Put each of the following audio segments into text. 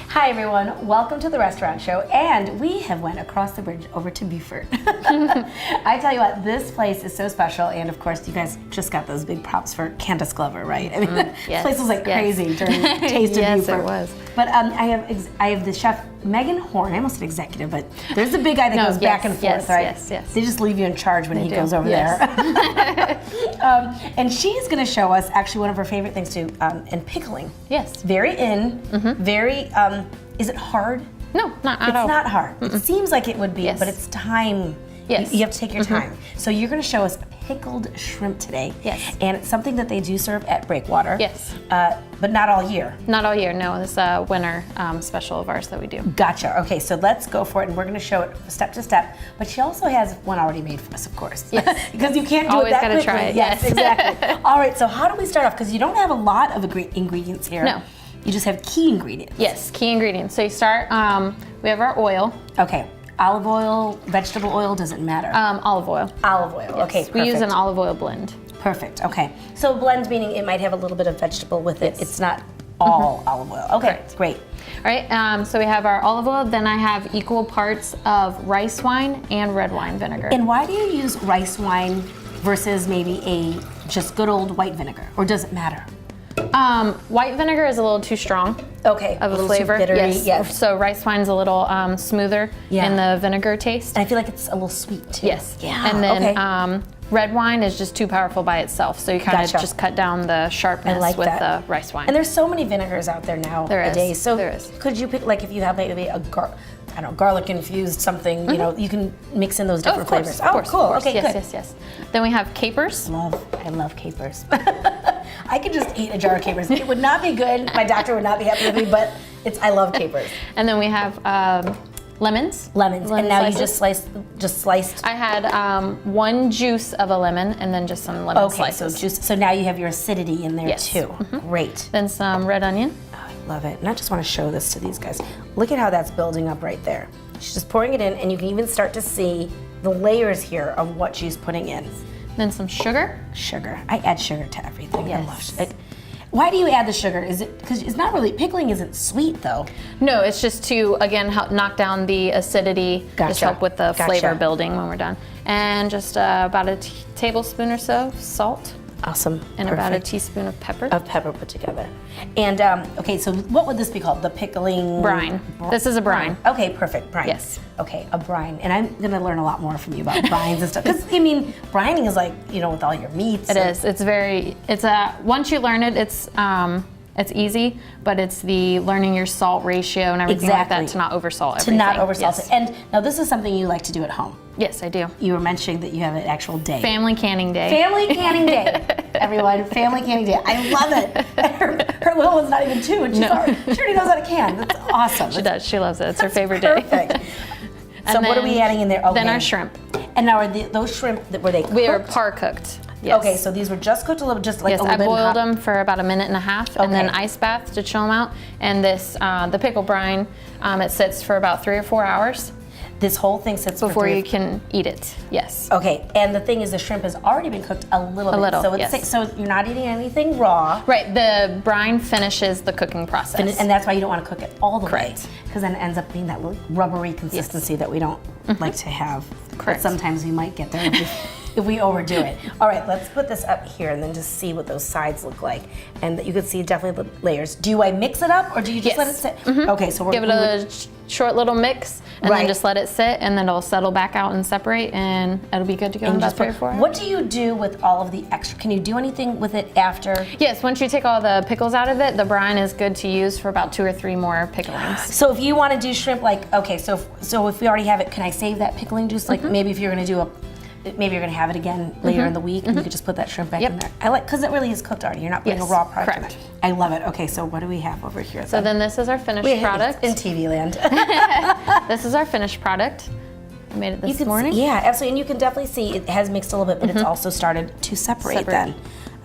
Hi everyone, welcome to the restaurant show, and we have went across the bridge over to Beaufort. I tell you what, this place is so special, and of course you guys just got those big props for Candace Glover, right? I mean, this place was like crazy during Taste of Yes, Beaufort. it was. But I have the chef Megan Horn. I almost said executive, but there's the big guy that goes back and forth, right? Yes. They just leave you in charge when he goes over there. And she's going to show us actually one of her favorite things too, and pickling. Yes. Very very. Is it hard? No, not at all. It's not hard. It seems like it would be, but it's time. Yes. You have to take your time. So you're going to show us pickled shrimp today. Yes. And it's something that they do serve at Breakwater. Yes. But not all year. Not all year, no. This is a winter special of ours that we do. Gotcha. Okay, so let's go for it, and we're going to show it step to step. But she also has one already made for us, of course. Yes. Because you can't do Always it that quickly. try it. Yes, exactly. All right, so how do we start off? Because you don't have a lot of ingredients here. No. You just have key ingredients. Yes, key ingredients. So you start, we have our oil. Okay. Olive oil, vegetable oil, doesn't matter. Olive oil. Olive oil, Yes. okay, perfect. We use an olive oil blend. Perfect, okay. So blend meaning it might have a little bit of vegetable with it. It's not all olive oil. Okay, Correct. great. All right, so we have our olive oil, then I have equal parts of rice wine and red wine vinegar. And why do you use rice wine versus maybe a just good old white vinegar? Or does it matter? White vinegar is a little too strong. Okay, Of a little flavor. too bittery, Yes. So rice wine's a little smoother in the vinegar taste. And I feel like it's a little sweet too. Yes. Yeah, And then okay. red wine is just too powerful by itself. So you kind of Gotcha. just cut down the sharpness like with that. the rice wine. And there's so many vinegars out there nowadays. So There is. could you pick, like if you have maybe a garlic infused something, you know, you can mix in those different flavors. Of course, cool. of course. Okay, good. Yes. Then we have capers. I love capers. I could just eat a jar of capers. It would not be good. My doctor would not be happy with me, but I love capers. And then we have lemons. Lemons. And now you just sliced. I had one juice of a lemon and then just some lemon slices. So now you have your acidity in there too. Great. Then some red onion. Oh, I love it. And I just want to show this to these guys. Look at how that's building up right there. She's just pouring it in, and you can even start to see the layers here of what she's putting in. Then some sugar. Sugar. I add sugar to everything. Yes. I love sugar. Why do you add the sugar? Is it because it's not really, pickling isn't sweet though? No, it's just to, again, help knock down the acidity, just help with the flavor building when we're done. And just about a tablespoon or so of salt. Awesome. And about a teaspoon of pepper. Of pepper put together. And okay, so what would this be called? The pickling? Brine. This is a brine. Okay, perfect. Brine. Yes. Okay, a brine. And I'm gonna learn a lot more from you about brines and stuff. Because I mean, brining is like, you know, with all your meats. It is. It's very. It's a. Once you learn it, it's easy. But it's the learning your salt ratio and everything like that to not oversalt everything. To not oversalt Yes. it. And now this is something you like to do at home. Yes, I do. You were mentioning that you have an actual day. Family canning day. Family canning day, everyone. Family canning day. I love it. Her little one's not even 2, and she already knows how to can. That's awesome. She does. She loves it. It's her favorite perfect. day. So what are we adding in there? Okay. Then our shrimp. And now are those shrimp, were they cooked? We are par cooked. Yes. Okay, so these were just cooked a little, just like yes, a little I bit. boiled them for about a minute and a half, and then ice bath to chill them out. And this, the pickle brine, it sits for about 3 or 4 hours. This whole thing sits before you can eat it. Yes. Okay, and the thing is, the shrimp has already been cooked a little bit. So it's so you're not eating anything raw. Right. The brine finishes the cooking process, and that's why you don't want to cook it all the Correct. way, because then it ends up being that little rubbery consistency that we don't like to have. Correct. But sometimes we might get there if we overdo it. All right, let's put this up here and then just see what those sides look like, and you can see definitely the layers. Do I mix it up, or do you just let it sit? Okay, so give it a short little mix, and then just let it sit, and then it'll settle back out and separate, and it'll be good to go in about 3 or 4 hours. What do you do with all of the extra? Can you do anything with it after? Yes, once you take all the pickles out of it, the brine is good to use for about 2 or 3 more picklings. So if you want to do shrimp, like, okay, so if we already have it, can I save that pickling juice? Like maybe if you're going to do maybe you're going to have it again later in the week, and you could just put that shrimp back in there. I like, because it really is cooked already. You're not putting a raw product in it. I love it. Okay, so what do we have over here? So then this is our finished product. In TV land. This is our finished product. I made it this morning. Yeah, absolutely. And you can definitely see it has mixed a little bit, but it's also started to separate then.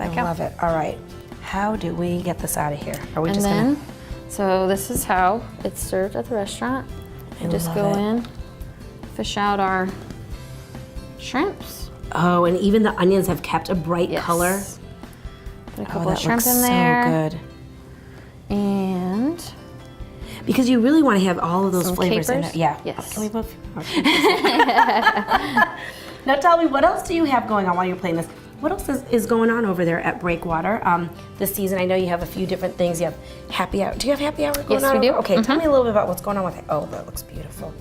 I love it. All right. How do we get this out of here? Are we just going to... So this is how it's served at the restaurant. You just go in, fish out our shrimps. Oh, and even the onions have kept a bright color. Put a couple of shrimp in there. So good. And because you really want to have all of those Some flavors in capers? it. Yeah. Yes. Can we put a few more capers? Now tell me, what else do you have going on while you're playing this? What else is going on over there at Breakwater this season? I know you have a few different things. You have happy hour. Do you have happy hour going on? Yes, we do. Okay, tell me a little bit about what's going on with it. Oh, that looks beautiful.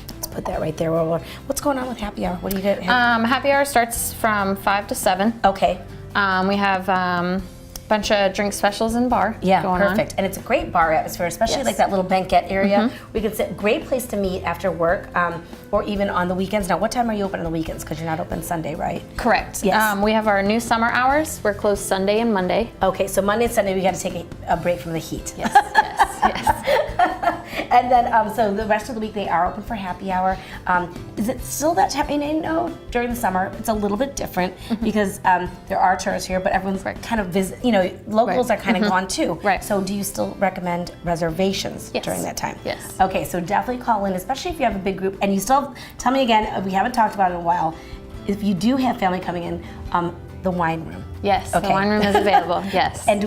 Let's put that right there. What's going on with happy hour? What do you get? Happy hour starts from 5 to 7. Okay. We have bunch of drink specials in bar. Yeah, going perfect. On. And it's a great bar atmosphere, especially like that little banquette area. We can sit. Great place to meet after work, or even on the weekends. Now, what time are you open on the weekends? Because you're not open Sunday, right? Correct. Yes. We have our new summer hours. We're closed Sunday and Monday. Okay, so Monday and Sunday we got to take a break from the heat. Yes, yes. And then, so the rest of the week they are open for happy hour. Is it still that time? And I know during the summer it's a little bit different because there are tourists here, but everyone's kind of locals are kind of gone too. Right. So do you still recommend reservations during that time? Yes. Okay, so definitely call in, especially if you have a big group. And you still, tell me again, we haven't talked about it in a while, if you do have family coming in, the wine room. Yes, the wine room is available, yes. And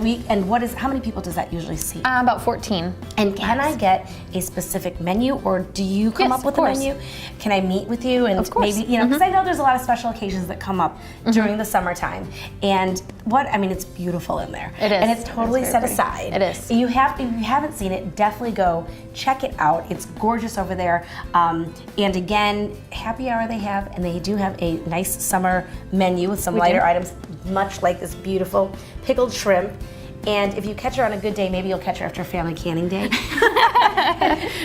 how many people does that usually seat? About 14. And can I get a specific menu, or do you come up with a menu? Can I meet with you and maybe, because I know there's a lot of special occasions that come up during the summertime. And it's beautiful in there. It is. And it's totally set aside. It is. If you haven't seen it, definitely go check it out. It's gorgeous over there. And again, happy hour they have, and they do have a nice summer menu with some lighter items, much like this beautiful pickled shrimp. And if you catch her on a good day, maybe you'll catch her after family canning day.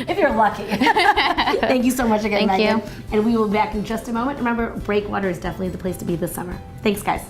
If you're lucky. Thank you so much again, Megan. Thank you. And we will be back in just a moment. Remember, Breakwater is definitely the place to be this summer. Thanks, guys.